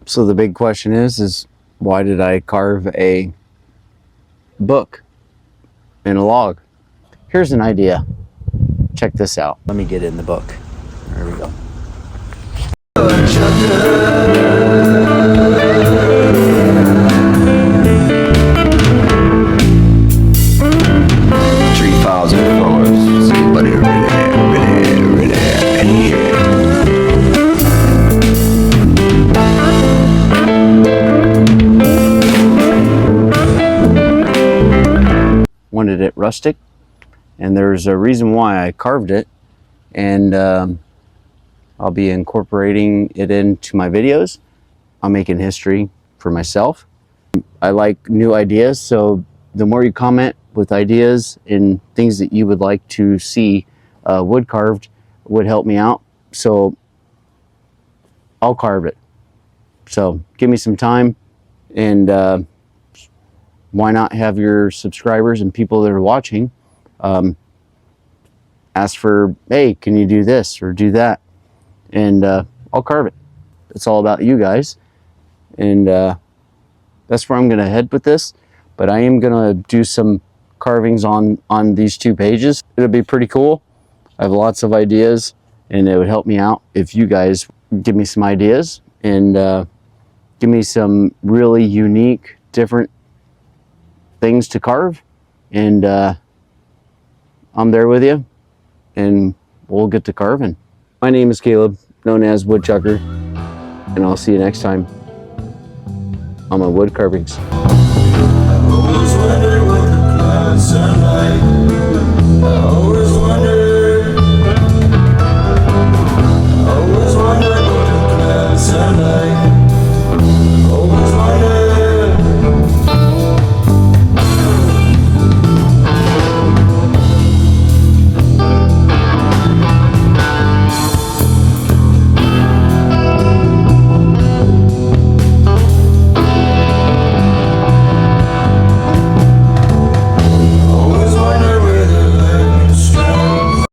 So the big question is why did I carve a book in a log? Here's an idea. Check this out. Let me get in the book. There we go. Wanted it rustic, and there's a reason why I carved it, and I'll be incorporating it into my videos. I'm making history for myself. I like new ideas, so the more you comment with ideas and things that you would like to see wood carved would help me out, so I'll carve it. So give me some time, and why not have your subscribers and people that are watching ask for, hey, can you do this or do that? And I'll carve it. It's all about you guys. And that's where I'm going to head with this. But I am going to do some carvings on these 2 pages. It'll be pretty cool. I have lots of ideas, and it would help me out if you guys give me some ideas and give me some really unique, different things to carve, and I'm there with you, and we'll get to carving. My name is Caleb, known as Woodchucker, and I'll see you next time on my wood carvings.